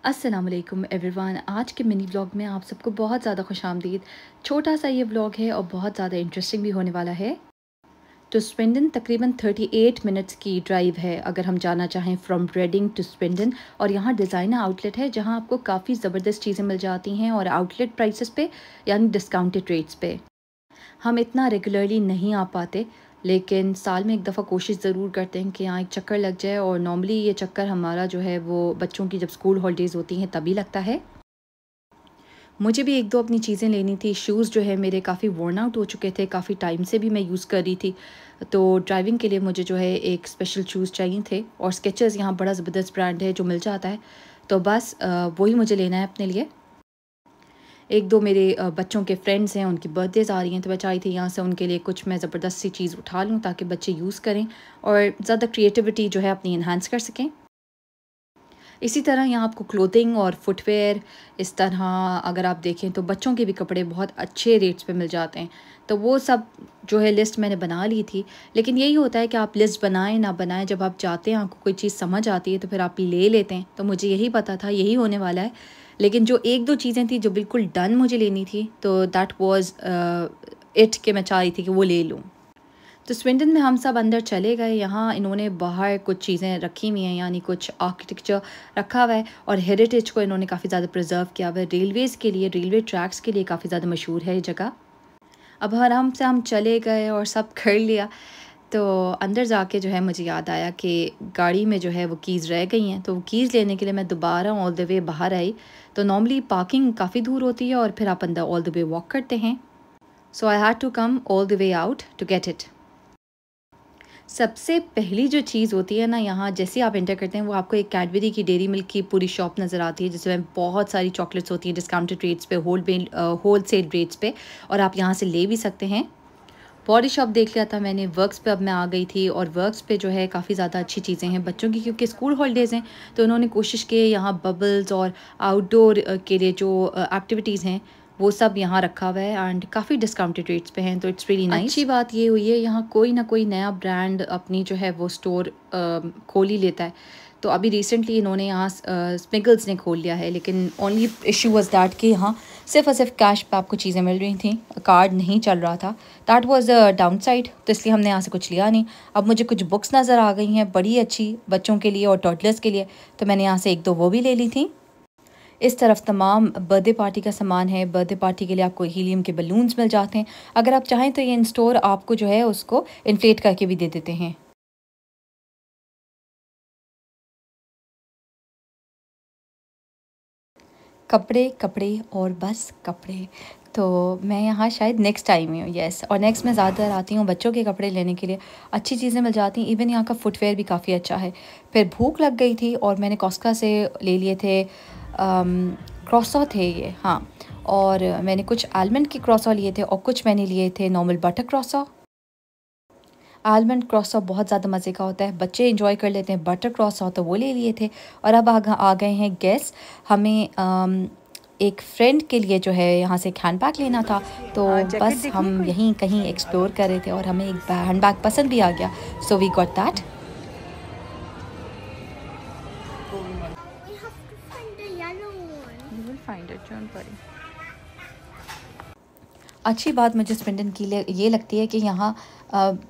अस्सलाम वालेकुम एवरीवन। आज के मिनी व्लॉग में आप सबको बहुत ज़्यादा खुशामदीद। छोटा सा ये व्लॉग है और बहुत ज़्यादा इंटरेस्टिंग भी होने वाला है। तो स्विंडन तकरीबन 38 मिनट्स की ड्राइव है अगर हम जाना चाहें फ्रॉम रेडिंग टू स्विंडन। और यहाँ डिज़ाइनर आउटलेट है जहाँ आपको काफ़ी ज़बरदस्त चीज़ें मिल जाती हैं और आउटलेट प्राइसेस पे यानी डिस्काउंटेड रेट्स पे। हम इतना रेगुलरली नहीं आ पाते, लेकिन साल में एक दफ़ा कोशिश ज़रूर करते हैं कि यहाँ एक चक्कर लग जाए। और नॉर्मली ये चक्कर हमारा जो है वो बच्चों की जब स्कूल हॉलीडेज़ होती हैं तभी लगता है। मुझे भी एक दो अपनी चीज़ें लेनी थी। शूज़ जो है मेरे काफ़ी वर्न आउट हो चुके थे, काफ़ी टाइम से भी मैं यूज़ कर रही थी। तो ड्राइविंग के लिए मुझे जो है एक स्पेशल शूज़ चाहिए थे और स्केचर्स यहाँ बड़ा ज़बरदस्त ब्रांड है जो मिल जाता है। तो बस वही मुझे लेना है अपने लिए। एक दो मेरे बच्चों के फ्रेंड्स हैं, उनकी बर्थडेज़ आ रही हैं, तो मैं चाही थी यहाँ से उनके लिए कुछ मैं ज़बरदस्त सी चीज़ उठा लूँ ताकि बच्चे यूज़ करें और ज़्यादा क्रिएटिविटी जो है अपनी इन्हांस कर सकें। इसी तरह यहाँ आपको क्लोथिंग और फुटवेयर, इस तरह अगर आप देखें तो बच्चों के भी कपड़े बहुत अच्छे रेट्स पे मिल जाते हैं। तो वो सब जो है लिस्ट मैंने बना ली थी। लेकिन यही होता है कि आप लिस्ट बनाएं ना बनाएं, जब आप जाते हैं आपको कोई चीज़ समझ आती है तो फिर आप ले लेते हैं। तो मुझे यही पता था यही होने वाला है। लेकिन जो एक दो चीज़ें थी जो बिल्कुल डन मुझे लेनी थी, तो दैट वाज इट कि मैं चाह रही थी कि वो ले लूँ। तो स्विंडन में हम सब अंदर चले गए। यहाँ इन्होंने बाहर कुछ चीज़ें रखी हुई हैं, यानी कुछ आर्किटेक्चर रखा हुआ है और हेरिटेज को इन्होंने काफ़ी ज़्यादा प्रिजर्व किया हुआ है। रेलवेज़ के लिए, रेलवे ट्रैक्स के लिए काफ़ी ज़्यादा मशहूर है ये जगह। अब आराम से हम चले गए और सब कर लिया। तो अंदर जाके जो है मुझे याद आया कि गाड़ी में जो है वो कीज़ रह गई हैं। तो वो कीज़ लेने के लिए मैं दोबारा ऑल द वे बाहर आई। तो नॉर्मली पार्किंग काफ़ी दूर होती है और फिर आप अंदर ऑल द वे वॉक करते हैं। So I had to come all the way out to get it. सबसे पहली जो चीज़ होती है ना, यहाँ जैसे आप एंटर करते हैं वो आपको एक कैडबरी की डेयरी मिल्क की पूरी शॉप नज़र आती है जिसमें बहुत सारी चॉकलेट्स होती हैं डिस्काउंटेड रेट्स पे, होल सेल रेट्स पे, और आप यहाँ से ले भी सकते हैं। बॉडी शॉप देख लिया था मैंने। वर्क्स पे अब मैं आ गई थी और वर्क्स पे जो है काफ़ी ज़्यादा अच्छी चीज़ें हैं बच्चों की, क्योंकि स्कूल हॉलीडेज़ हैं। तो उन्होंने कोशिश की यहाँ बबल्स और आउटडोर के लिए जो एक्टिविटीज़ हैं वो सब यहाँ रखा हुआ है एंड काफ़ी डिस्काउंटेड रेट्स पे हैं। तो इट्स रियली नाइस। अच्छी बात ये हुई है यहाँ कोई ना कोई नया ब्रांड अपनी जो है वो स्टोर खोल ही लेता है। तो अभी रिसेंटली इन्होंने यहाँ स्मिगल्स ने खोल लिया है, लेकिन ओनली इशू वाज दैट कि यहाँ सिर्फ और सिर्फ कैश पे आपको चीज़ें मिल रही थी, कार्ड नहीं चल रहा था। That was a down side, तो इसलिए हमने यहाँ से कुछ लिया नहीं। अब मुझे कुछ बुक्स नज़र आ गई हैं बड़ी अच्छी बच्चों के लिए और टॉडलर्स के लिए, तो मैंने यहाँ से एक दो वो भी ले ली थी। इस तरफ तमाम बर्थडे पार्टी का सामान है। बर्थडे पार्टी के लिए आपको हीलियम के बलून्स मिल जाते हैं। अगर आप चाहें तो ये इन स्टोर आपको जो है उसको इन्फ्लेट करके भी दे देते हैं। कपड़े कपड़े और बस कपड़े। तो मैं यहाँ शायद नेक्स्ट टाइम ही हूँ, यस। और नेक्स्ट मैं ज़्यादातर आती हूँ बच्चों के कपड़े लेने के लिए। अच्छी चीज़ें मिल जाती हैं, इवन यहाँ का फुटवेयर भी काफ़ी अच्छा है। फिर भूख लग गई थी और मैंने कॉस्का से ले लिए थे क्रॉसॉ थे ये, हाँ। और मैंने कुछ आलमंड के क्रॉसॉ लिए थे और कुछ मैंने लिए थे नॉर्मल बटर क्रॉसॉ। आलमंड क्रॉसॉ बहुत ज़्यादा मज़े का होता है, बच्चे इंजॉय कर लेते हैं। बटर क्रॉसॉ तो वो ले लिए थे। और अब आ गए हैं गेस्ट। हमें एक फ्रेंड के लिए जो है यहाँ से एक हैंड बैग लेना था। तो बस हम यहीं कहीं एक्सप्लोर कर रहे थे और हमें एक हैंड बैग पसंद भी आ गया। So we got that. We have to find the yellow one. You will find it, don't worry. अच्छी बात मुझे स्विंडन की ये लगती है कि यहाँ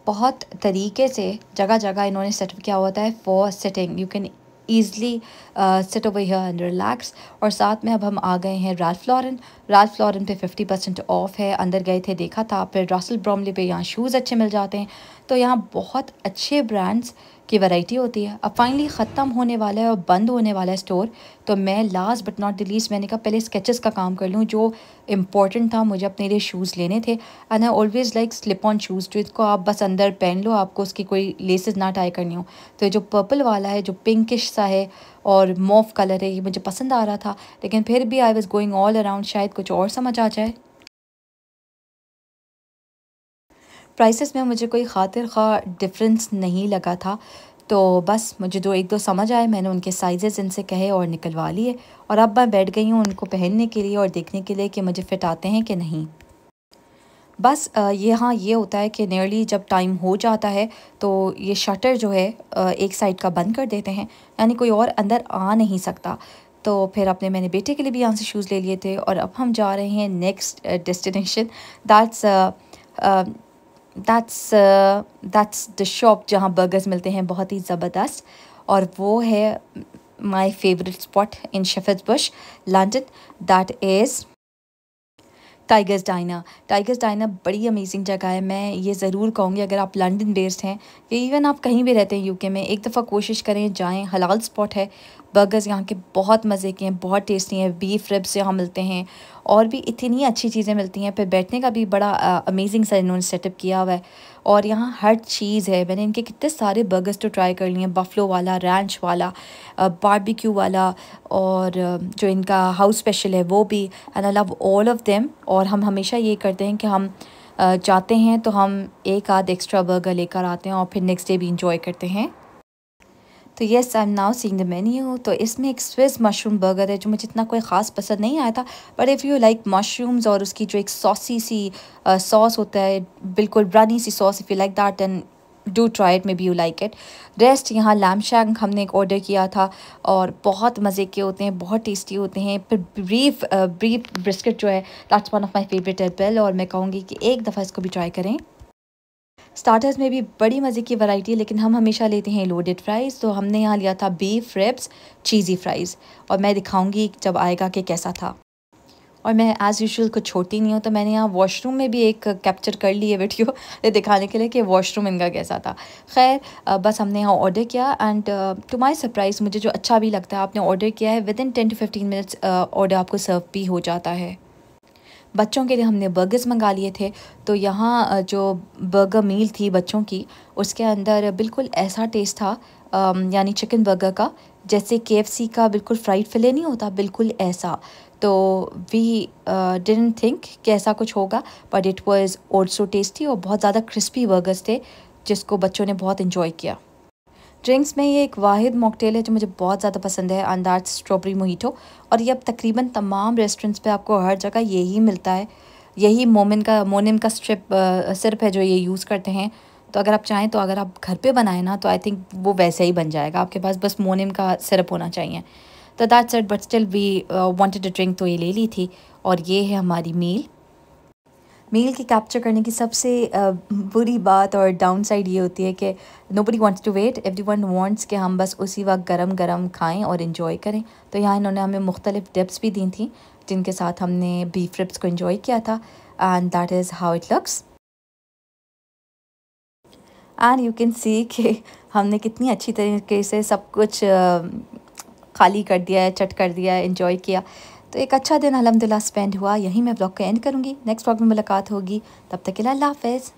बहुत तरीके से जगह जगह इन्होंने सेटअप किया होता है for sitting. You can easily sit over here and relax. और साथ में अब हम आ गए हैं राल्फ लॉरेन पे 50% ऑफ है। अंदर गए थे, देखा था। फिर रसल ब्रॉमली पे यहाँ शूज़ अच्छे मिल जाते हैं। तो यहाँ बहुत अच्छे ब्रांड्स की वैरायटी होती है। अब फाइनली ख़त्म होने वाला है और बंद होने वाला है स्टोर। तो मैं last but not the least मैंने कहा पहले स्केचेस का काम कर लूँ, जो इम्पॉर्टेंट था। मुझे अपने लिए शूज़ लेने थे and I always like slip on shoes, जो इसको आप बस अंदर पहन लो, आपको उसकी कोई लेसेस ना टाई करनी हो। तो जो पर्पल वाला है, जो पिंकिश सा है और मॉफ कलर है, ये मुझे पसंद आ रहा था। लेकिन फिर भी I was going all around, शायद कुछ और समझ आ जाए। प्राइसेस में मुझे कोई खातिर खा डिफरेंस नहीं लगा था। तो बस मुझे जो एक दो समझ आए, मैंने उनके साइजेस इनसे कहे और निकलवा लिए। और अब मैं बैठ गई हूँ उनको पहनने के लिए और देखने के लिए कि मुझे फ़िट आते हैं कि नहीं। बस ये हाँ, ये होता है कि नियरली जब टाइम हो जाता है तो ये शटर जो है एक साइड का बंद कर देते हैं, यानी कोई और अंदर आ नहीं सकता। तो फिर अपने मैंने बेटे के लिए भी यहाँ से शूज़ ले लिए थे। और अब हम जा रहे हैं next destination. That's that's the shop जहाँ बर्गर्स मिलते हैं बहुत ही ज़बरदस्त, और वो है my favourite spot in shepherd's Bush London, that is tigers dinar. Tigers dinar बड़ी अमेजिंग जगह है। मैं ये ज़रूर कहूँगी अगर आप लंदन बेस्ड हैं या इवन आप कहीं भी रहते हैं यूके में, एक दफ़ा कोशिश करें, जाएं। हलाल स्पॉट है। बर्गर्स यहाँ के बहुत मज़े के हैं, बहुत टेस्टी हैं। बीफ रिब्स यहाँ मिलते हैं और भी इतनी अच्छी चीज़ें मिलती हैं। फिर बैठने का भी बड़ा अमेजिंग सा इन्होंने सेटअप किया हुआ है। और यहाँ हर चीज़ है। मैंने इनके कितने सारे बर्गर्स तो ट्राई कर लिए हैं, बफलो वाला, रैंच वाला, बारबेक्यू वाला, और जो इनका हाउस स्पेशल है वो भी। And I love all of them. और हम हमेशा ये करते हैं कि हम जाते हैं तो हम एक आध एक्स्ट्रा बर्गर लेकर आते हैं और फिर नेक्स्ट डे भी इंजॉय करते हैं। तो yes, I am now seeing the menu. तो इसमें एक स्विस मशरूम बर्गर है जो मुझे इतना कोई ख़ास पसंद नहीं आया था, but if you like mushrooms और उसकी जो एक सॉसी सी सॉस होता है, बिल्कुल ब्रानी सी sauce, if you like that and do try it, maybe you like it. Rest यहाँ लैम शैंक हमने एक ऑर्डर किया था और बहुत मज़े के होते हैं, बहुत टेस्टी होते हैं। फिर ब्रीफ ब्रिस्किट जो है, that's one of my favourite as well, और मैं कहूँगी कि एक दफ़ा इसको भी ट्राई करें। स्टार्टर्स में भी बड़ी मज़े की वैरायटी है, लेकिन हम हमेशा लेते हैं लोडेड फ्राइज़। तो हमने यहाँ लिया था बीफ रिब्स चीज़ी फ्राइज़, और मैं दिखाऊंगी जब आएगा कि कैसा था। और मैं एज़ यूजुअल कुछ छोटी नहीं हूँ, तो मैंने यहाँ वॉशरूम में भी एक कैप्चर कर ली है वीडियो दिखाने के लिए कि वॉशरूम इनका कैसा था। खैर बस हमने यहाँ ऑर्डर किया एंड टू माय सरप्राइज़ मुझे जो अच्छा भी लगता है, आपने ऑर्डर किया है with in 10 to 15 minutes order आपको सर्व भी हो जाता है। बच्चों के लिए हमने बर्गर्स मंगा लिए थे। तो यहाँ जो बर्गर मील थी बच्चों की, उसके अंदर बिल्कुल ऐसा टेस्ट था, यानी चिकन बर्गर का, जैसे KFC का बिल्कुल फ्राइड फिले नहीं होता, बिल्कुल ऐसा। तो वी डिडंट थिंक कि ऐसा कुछ होगा, but it was also tasty और बहुत ज़्यादा क्रिस्पी बर्गर्स थे जिसको बच्चों ने बहुत इन्जॉय किया। ड्रिंक्स में ये एक वाहिद मॉकटेल है जो मुझे बहुत ज़्यादा पसंद है, एंड दैट्स स्ट्रॉबेरी मोहितो। और ये अब तकरीबन तमाम रेस्टोरेंट्स पे आपको हर जगह यही मिलता है। यही मोनिम का सिरप है जो ये यूज़ करते हैं। तो अगर आप चाहें तो अगर आप घर पे बनाएं ना, तो आई थिंक वो वैसे ही बन जाएगा। आपके पास बस मोनिम का सिरप होना चाहिए। तो that's it, but still we wanted a drink, तो ये ले ली थी। और ये है हमारी मील की कैप्चर करने की सबसे बुरी बात और डाउन साइड ये होती है कि nobody wants to wait, everyone wants कि हम बस उसी वक्त गरम गरम खाएं और इन्जॉय करें। तो यहाँ इन्होंने हमें मुख्तलिफ डिप्स भी दी थी जिनके साथ हमने बीफ रिब्स को इन्जॉय किया था, and that is how it looks. And you can see कि हमने कितनी अच्छी तरीके से सब कुछ खाली कर दिया है, चट कर दिया है, इन्जॉय किया। तो एक अच्छा दिन अल्हम्दुलिल्लाह स्पेंड हुआ। यहीं मैं व्लॉग का एंड करूँगी। नेक्स्ट व्लॉग में मुलाकात होगी, तब तक के लिए अल्लाह हाफ़िज़।